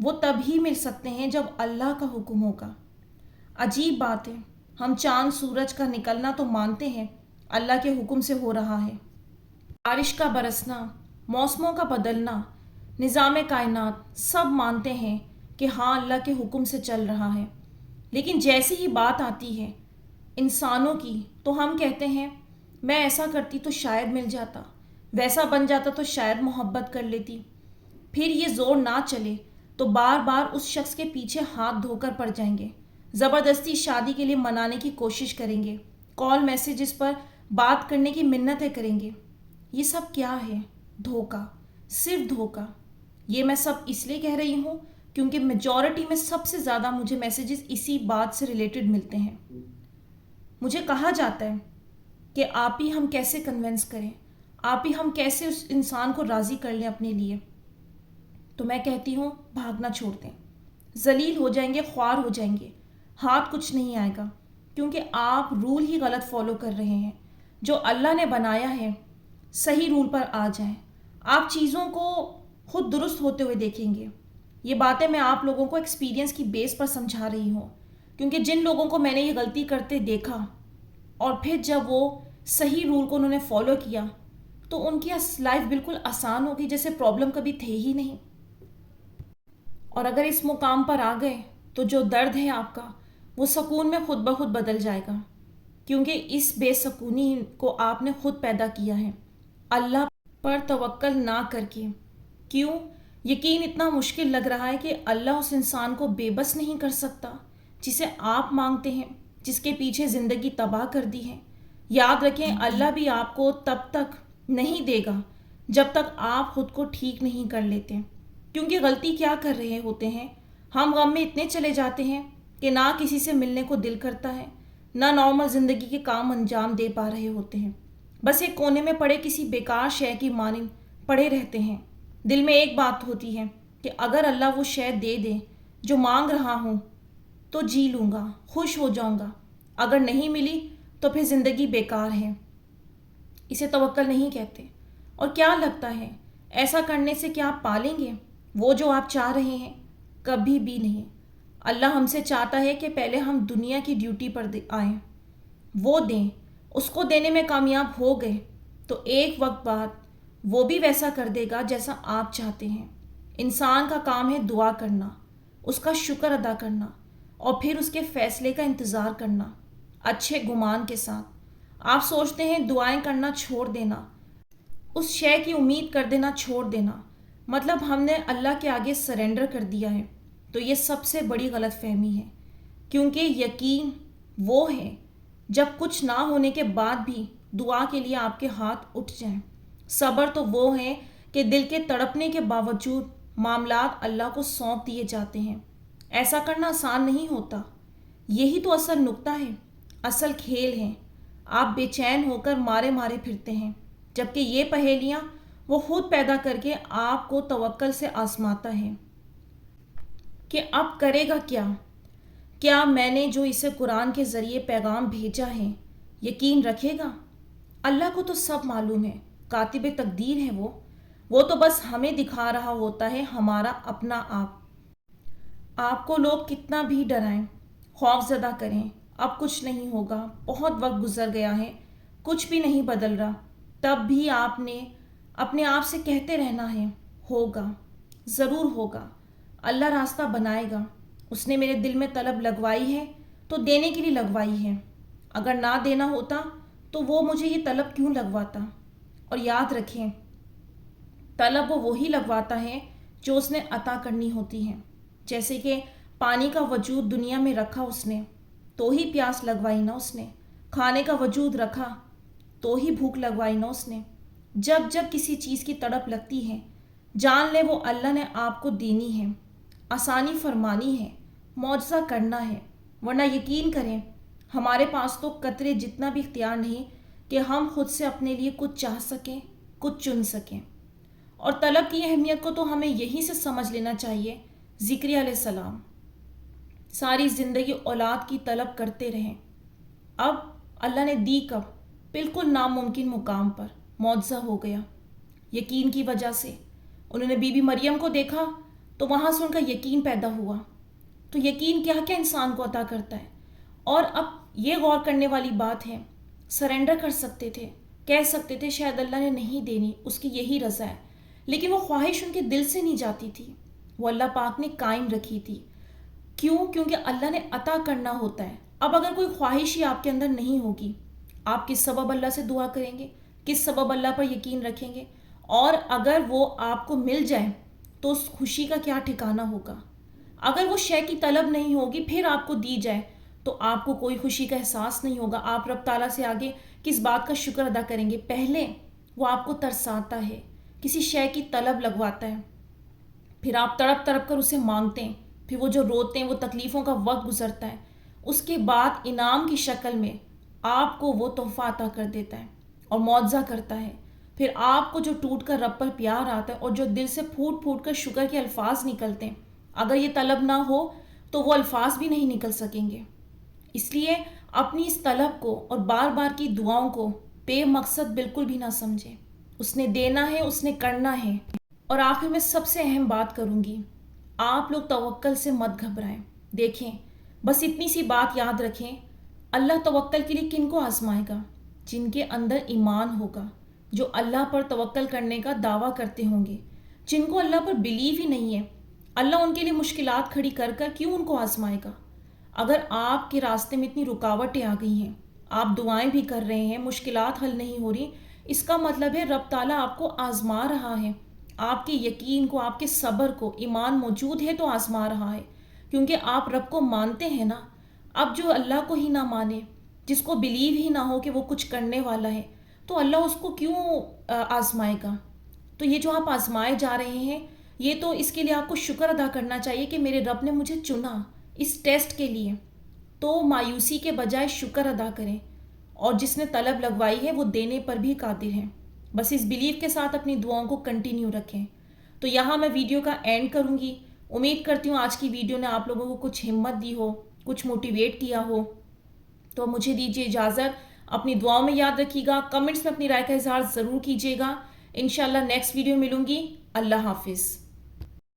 وہ تب ہی مل سکتے ہیں جب اللہ کا حکم ہوگا۔ عجیب بات ہے، ہم چاند سورج کا نکلنا تو مانتے ہیں اللہ کے حکم سے ہو رہا ہے، بارش کا برسنا، موسموں کا بدلنا، نظام کائنات سب مانتے ہیں کہ ہاں اللہ کے حکم سے چل رہا ہے، لیکن جیسی ہی بات آتی ہے انسانوں کی تو ہم کہتے ہیں میں ایسا کرتی تو شاید مل جاتا، ویسا بن جاتا تو شاید محبت کر لیتی۔ پھر یہ زور نہ چلے تو بار بار اس شخص کے پیچھے ہاتھ دھو کر پڑ جائیں گے، زبردستی شادی کے لیے منانے کی کوشش کریں گے، کال میسیجز پر بات کرنے کی منتیں کریں گے۔ یہ سب کیا ہے؟ دھوکہ، صرف دھوکہ۔ یہ میں سب اس لیے کہہ رہی ہوں کیونکہ میجورٹی میں سب سے زیادہ مجھے میسیجز اسی بات سے ریلیٹڈ ملتے ہیں۔ مجھے کہا جاتا ہے کہ آپ ہی ہم کیسے کنونس کریں، آپ ہی ہم کیسے اس انسان کو راضی کر لیں اپنے لیے۔ تو میں کہتی ہوں بھاگنا چھوڑ دیں، ذلیل ہو جائیں گے، خوار ہو جائیں گے، ہاتھ کچھ نہیں آئے گا، کیونکہ آپ رول ہی غلط فالو کر رہے ہیں۔ جو اللہ نے بنایا ہے صحیح رول پر آ جائیں، آپ چیزوں کو خود درست ہوتے ہوئے دیکھیں گے۔ یہ باتیں میں آپ لوگوں کو ایکسپیرینس کی بیس پر سمجھا رہی ہوں، کیونکہ جن لوگوں کو میں نے یہ غلطی کرتے دیکھا اور پھر جب وہ صحیح رول کو انہوں نے فالو کیا تو ان کی لائف بالکل آسان ہو گئی، جیسے پرابلم کبھی تھے ہی نہیں۔ اور اگر اس مقام پر آ گئے تو جو درد ہے آپ کا وہ سکون میں خود بخود بدل جائے گا، کیونکہ اس بے سکونی کو آپ نے خود پیدا کیا ہے اللہ پر توکل نہ کر کے۔ کیوں؟ یقین اتنا مشکل لگ رہا ہے کہ اللہ اس انسان کو بے بس نہیں کر سکتا جسے آپ مانگتے ہیں، جس کے پیچھے زندگی تباہ کر دی ہے۔ یاد رکھیں اللہ بھی آپ کو تب تک نہیں دے گا جب تک آپ خود کو ٹھیک نہیں کر لیتے، کیونکہ غلطی کیا کر رہے ہوتے ہیں، ہم غم میں اتنے چلے جاتے ہیں کہ نہ کسی سے ملنے کو دل کرتا ہے، نہ نارمل زندگی کے کام انجام دے پا رہے ہوتے ہیں، بس ایک کونے میں پڑے کسی بیکار شے کی مانند پڑے رہتے ہیں۔ دل میں ایک بات ہوتی ہے کہ اگر اللہ وہ شے دے دے جو مانگ رہا ہوں تو جی لوں گا، خوش ہو جاؤں گا، اگر نہیں ملی تو پھر زندگی بیکار ہے۔ اسے توکل نہیں کہتے۔ اور کیا لگتا ہے ایسا کرنے سے کیا آپ پالیں گے وہ جو آپ چاہ رہے ہیں؟ کبھی بھی نہیں۔ اللہ ہم سے چاہتا ہے کہ پہلے ہم دنیا کی ڈیوٹی پر آئیں، وہ دیں، اس کو دینے میں کامیاب ہو گئے تو ایک وقت بعد وہ بھی ویسا کر دے گا جیسا آپ چاہتے ہیں۔ انسان کا کام ہے دعا کرنا، اس کا شکر ادا کرنا اور پھر اس کے فیصلے کا انتظار کرنا اچھے گمان کے ساتھ۔ آپ سوچتے ہیں دعائیں کرنا چھوڑ دینا، اس شے کی امید کر دینا چھوڑ دینا مطلب ہم نے اللہ کے آگے سرنڈر کر دیا ہے، تو یہ سب سے بڑی غلط فہمی ہے، کیونکہ یقین وہ ہے جب کچھ نہ ہونے کے بعد بھی دعا کے لیے آپ کے ہاتھ اٹھ جائیں۔ صبر تو وہ ہے کہ دل کے تڑپنے کے باوجود معاملات اللہ کو سونپ دیے جاتے ہیں۔ ایسا کرنا آسان نہیں ہوتا، یہی تو اصل نکتہ ہے، اصل کھیل ہے۔ آپ بے چین ہو کر مارے مارے پھرتے ہیں، جبکہ یہ پہیلیاں وہ خود پیدا کر کے آپ کو توکل سے آزماتا ہے کہ اب کرے گا کیا؟ کیا میں نے جو اسے قرآن کے ذریعے پیغام بھیجا ہے یقین رکھے گا؟ اللہ کو تو سب معلوم ہے، کاتب تقدیر ہے وہ تو بس ہمیں دکھا رہا ہوتا ہے ہمارا اپنا آپ کو لوگ کتنا بھی ڈرائیں، خوف زدہ کریں، اب کچھ نہیں ہوگا، بہت وقت گزر گیا ہے، کچھ بھی نہیں بدل رہا، تب بھی آپ نے اپنے آپ سے کہتے رہنا ہے ہوگا، ضرور ہوگا، اللہ راستہ بنائے گا، اس نے میرے دل میں طلب لگوائی ہے تو دینے کے لیے لگوائی ہے، اگر نہ دینا ہوتا تو وہ مجھے یہ طلب کیوں لگواتا؟ اور یاد رکھیں طلب وہ وہی لگواتا ہے جو اس نے عطا کرنی ہوتی ہے، جیسے کہ پانی کا وجود دنیا میں رکھا اس نے تو ہی پیاس لگوائی نا، اس نے کھانے کا وجود رکھا تو ہی بھوک لگوائی نا اس نے۔ جب جب کسی چیز کی تڑپ لگتی ہے جان لے وہ اللہ نے آپ کو دینی ہے، آسانی فرمانی ہے، معجزہ کرنا ہے، ورنہ یقین کریں ہمارے پاس تو قطرے جتنا بھی اختیار نہیں کہ ہم خود سے اپنے لیے کچھ چاہ سکیں، کچھ چن سکیں۔ اور طلب کی اہمیت کو تو ہمیں یہیں سے سمجھ لینا چاہیے۔ ذکریہ علیہ السلام ساری زندگی اولاد کی طلب کرتے رہے، اب اللہ نے دی کب؟ بالکل ناممکن مقام پر معجزہ ہو گیا۔ یقین کی وجہ سے انہوں نے بی بی مریم کو دیکھا تو وہاں سے ان کا یقین پیدا ہوا. تو یقین کیا کیا انسان کو عطا کرتا ہے. اور اب یہ غور کرنے والی بات ہے، سرنڈر کر سکتے تھے، کہہ سکتے تھے شاید اللہ نے نہیں دینی، اس کی یہی رضا ہے، لیکن وہ خواہش ان کے دل سے نہیں جاتی تھی، وہ اللہ پاک نے قائم رکھی تھی. کیوں؟ کیونکہ اللہ نے عطا کرنا ہوتا ہے. اب اگر کوئی خواہش ہی آپ کے اندر نہیں ہوگی، آپ کس سبب اللہ سے دعا کریں گے؟ کس سبب اللہ پر یقین رکھیں گے؟ اور اگر وہ آپ کو مل جائے تو اس خوشی کا کیا ٹھکانہ ہوگا؟ اگر وہ شے کی طلب نہیں ہوگی پھر آپ کو دی جائے تو آپ کو کوئی خوشی کا احساس نہیں ہوگا. آپ رب تعالیٰ سے آگے کس بات کا شکر ادا کریں گے؟ پہلے وہ آپ کو ترساتا ہے، کسی شے کی طلب لگواتا ہے، پھر آپ تڑپ تڑپ کر اسے مانگتے ہیں، پھر وہ جو روتے ہیں، وہ تکلیفوں کا وقت گزرتا ہے، اس کے بعد انعام کی شکل میں آپ کو وہ تحفہ عطا کر دیتا ہے اور معاوضہ کرتا ہے. پھر آپ کو جو ٹوٹ کر رب پر پیار آتا ہے اور جو دل سے پھوٹ پھوٹ کر شکر کے الفاظ نکلتے ہیں، اگر یہ طلب نہ ہو تو وہ الفاظ بھی نہیں نکل سکیں گے. اس لیے اپنی اس طلب کو اور بار بار کی دعاؤں کو بے مقصد بالکل بھی نہ سمجھیں. اس نے دینا ہے، اس نے کرنا ہے. اور آخر میں سب سے اہم بات کروں گی، آپ لوگ توکل سے مت گھبرائیں. دیکھیں، بس اتنی سی بات یاد رکھیں، اللہ توکل کے لیے کن کو آزمائے گا؟ جن کے اندر ایمان ہوگا، جو اللہ پر توکل کرنے کا دعویٰ کرتے ہوں گے. جن کو اللہ پر بلیو ہی نہیں ہے، اللہ ان کے لیے مشکلات کھڑی کر کر کیوں ان کو آزمائے گا؟ اگر آپ کے راستے میں اتنی رکاوٹیں آ گئی ہیں، آپ دعائیں بھی کر رہے ہیں، مشکلات حل نہیں ہو رہی، اس کا مطلب ہے رب تعالیٰ آپ کو آزما رہا ہے. آپ کے یقین کو، آپ کے صبر کو، ایمان موجود ہے تو آزما رہا ہے، کیونکہ آپ رب کو مانتے ہیں نا. اب جو اللہ کو ہی نہ مانے، جس کو بلیو ہی نہ ہو کہ وہ کچھ کرنے والا ہے، تو اللہ اس کو کیوں آزمائے گا؟ تو یہ جو آپ آزمائے جا رہے ہیں، یہ تو اس کے لیے آپ کو شکر ادا کرنا چاہیے کہ میرے رب نے مجھے چنا اس ٹیسٹ کے لیے. تو مایوسی کے بجائے شکر ادا کریں، اور جس نے طلب لگوائی ہے وہ دینے پر بھی قادر ہے. بس اس بلیف کے ساتھ اپنی دعاؤں کو کنٹینیو رکھیں. تو یہاں میں ویڈیو کا اینڈ کروں گی. امید کرتی ہوں آج کی ویڈیو نے آپ لوگوں کو کچھ ہمت دی ہو، کچھ موٹیویٹ کیا ہو. تو مجھے دیجیے اجازت، اپنی دعاؤں میں یاد رکھیے گا، کمنٹس میں اپنی رائے کا اظہار ضرور کیجیے گا. انشاءاللہ نیکسٹ ویڈیو ملوں گی. اللہ حافظ.